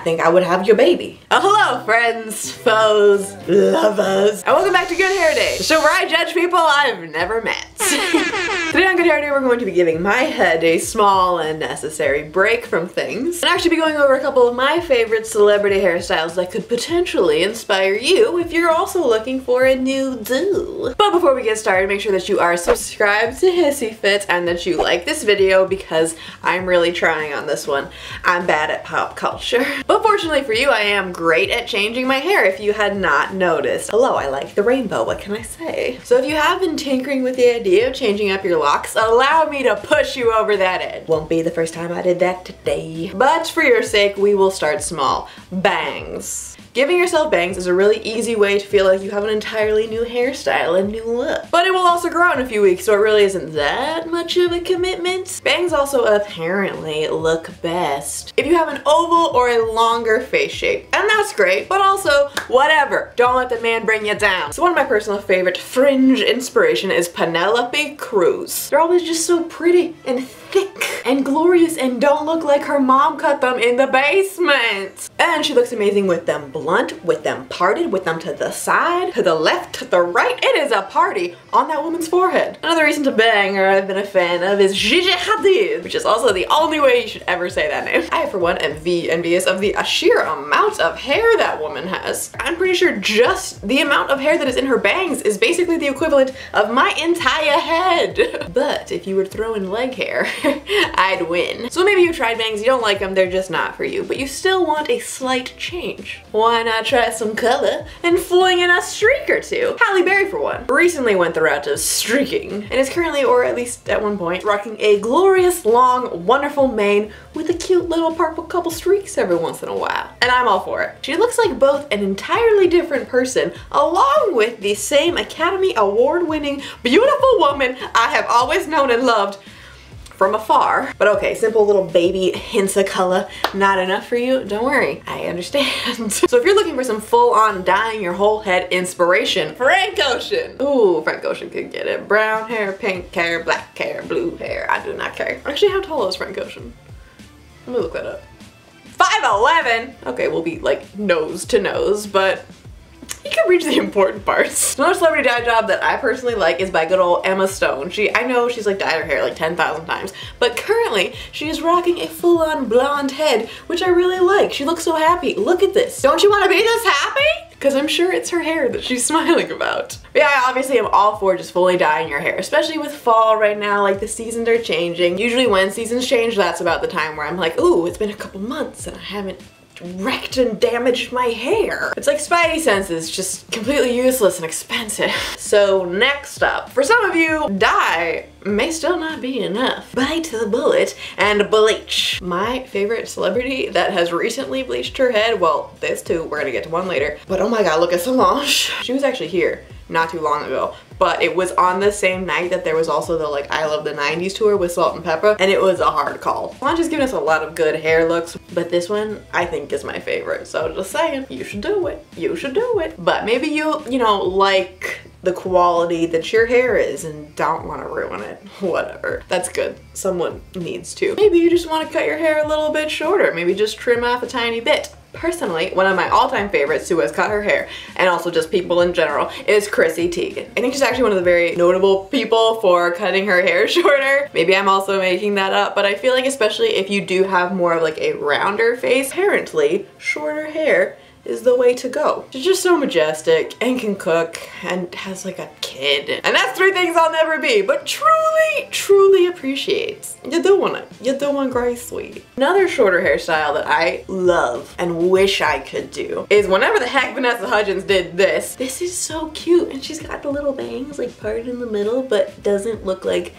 think I would have your baby. Oh, hello friends, foes, lovers, and welcome back to Good Hair Day, the show where I judge people I've never met. Today on Good Hair Day we're going to be giving my head a small and necessary break from things, and actually be going over a couple of my favorite celebrity hairstyles that could potentially inspire you if you're also looking for a new do. But before we get started, make sure that you are subscribed to HISSYFIT and that you like this video because I'm really trying on this one. I'm bad at pop culture. But fortunately for you, I am great at changing my hair if you had not noticed. Hello, I like the rainbow, what can I say? So if you have been tinkering with the idea of changing up your locks, allow me to push you over that edge. Won't be the first time I did that today. But for your sake, we will start small. Bangs. Giving yourself bangs is a really easy way to feel like you have an entirely new hairstyle and new look. But it will also grow in a few weeks, so it really isn't that much of a commitment. Bangs also apparently look best if you have an oval or a longer face shape. And that's great, but also whatever. Don't let the man bring you down. So one of my personal favorite fringe inspiration is Penelope Cruz. They're always just so pretty and thick and glorious and don't look like her mom cut them in the basement. And she looks amazing with them blunt, with them parted, with them to the side, to the left, to the right. It is a party on that woman's forehead. Another reason to bang or I've been a fan of is Gigi Hadid, which is also the only way you should ever say that name. I, for one, am envious of the sheer amount of hair that woman has. I'm pretty sure just the amount of hair that is in her bangs is basically the equivalent of my entire head. But if you were to throw in leg hair, I'd win. So maybe you tried bangs, you don't like them, they're just not for you, but you still want a slight change. Why not try some color and fling in a streak or two? Halle Berry, for one, recently went the route of streaking and is currently, or at least at one point, rocking a glorious, long, wonderful mane with a cute little purple couple streaks every once in a while. And I'm all for it. She looks like both an entirely different person along with the same Academy Award-winning, beautiful woman I have always known and loved from afar. But okay, simple little baby hints of color, not enough for you? Don't worry, I understand. So if you're looking for some full-on dyeing your whole head inspiration, Frank Ocean. Ooh, Frank Ocean could get it. Brown hair, pink hair, black hair, blue hair, I do not care. Actually, how tall is Frank Ocean? Let me look that up. 5'11". Okay, we'll be like nose to nose, but you can reach the important parts. Another celebrity dye job that I personally like is by good old Emma Stone. I know she's like dyed her hair like 10,000 times, but currently she is rocking a full-on blonde head, which I really like. She looks so happy. Look at this. Don't you want to be this happy? Because I'm sure it's her hair that she's smiling about. But yeah, I obviously am all for just fully dyeing your hair, especially with fall right now, like the seasons are changing. Usually when seasons change, that's about the time where I'm like, ooh, it's been a couple months and I haven't wrecked and damaged my hair. It's like Spidey senses, just completely useless and expensive. So next up, for some of you, dye may still not be enough. Bite the bullet and bleach. My favorite celebrity that has recently bleached her head, well, this too, we're gonna get to one later, but oh my god, look at Solange. She was actually here not too long ago, but it was on the same night that there was also the like I Love the 90s tour with Salt and Pepper, and it was a hard call. Solange has given us a lot of good hair looks, but this one I think is my favorite, so just saying, you should do it. You should do it. But maybe you know, like the quality that your hair is and don't want to ruin it. Whatever. That's good. Someone needs to. Maybe you just want to cut your hair a little bit shorter. Maybe just trim off a tiny bit. Personally, one of my all-time favorites who has cut her hair, and also just people in general, is Chrissy Teigen. I think she's actually one of the very notable people for cutting her hair shorter. Maybe I'm also making that up, but I feel like especially if you do have more of like a rounder face, apparently shorter hair is the way to go. She's just so majestic and can cook and has like a kid. And that's three things I'll never be, but truly appreciates. You're doing it. You're doing great, sweetie. Another shorter hairstyle that I love and wish I could do is whenever the heck Vanessa Hudgens did this. This is so cute and she's got the little bangs like parted in the middle but doesn't look like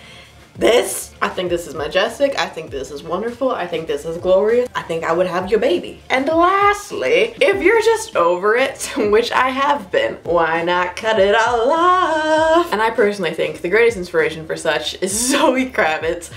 this. I think this is majestic. I think this is wonderful. I think this is glorious. I think I would have your baby. And lastly, if you're just over it, which I have been, why not cut it all off? And I personally think the greatest inspiration for such is Zoe Kravitz.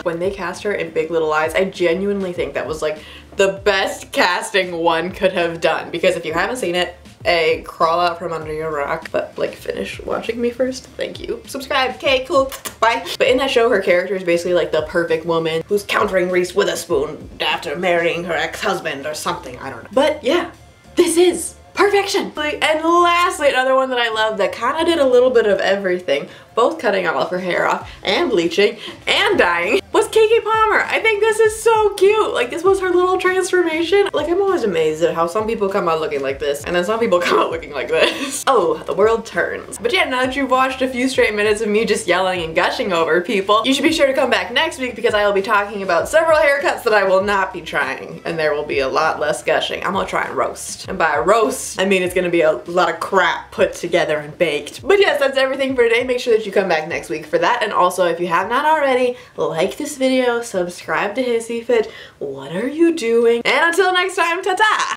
When they cast her in Big Little Lies, I genuinely think that was like the best casting one could have done, because if you haven't seen it, A crawl out from under your rock, but like finish watching me first. Thank you. Subscribe. Okay, cool. Bye. But in that show, her character is basically like the perfect woman who's countering Reese Witherspoon after marrying her ex-husband or something. I don't know. But yeah, this is perfection. And lastly, another one that I love that kind of did a little bit of everything, both cutting all of her hair off and bleaching and dyeing, was Keke Palmer. I think this is so cute. Like, this was her little transformation. Like, I'm always amazed at how some people come out looking like this and then some people come out looking like this. Oh, the world turns. But yeah, now that you've watched a few straight minutes of me just yelling and gushing over people, you should be sure to come back next week because I will be talking about several haircuts that I will not be trying, and there will be a lot less gushing. I'm gonna try and roast. And by roast, I mean it's gonna be a lot of crap put together and baked. But yes, that's everything for today. Make sure that you come back next week for that. And also, if you have not already, like this video, subscribe to HISSYFIT. What are you doing? And until next time, ta-ta!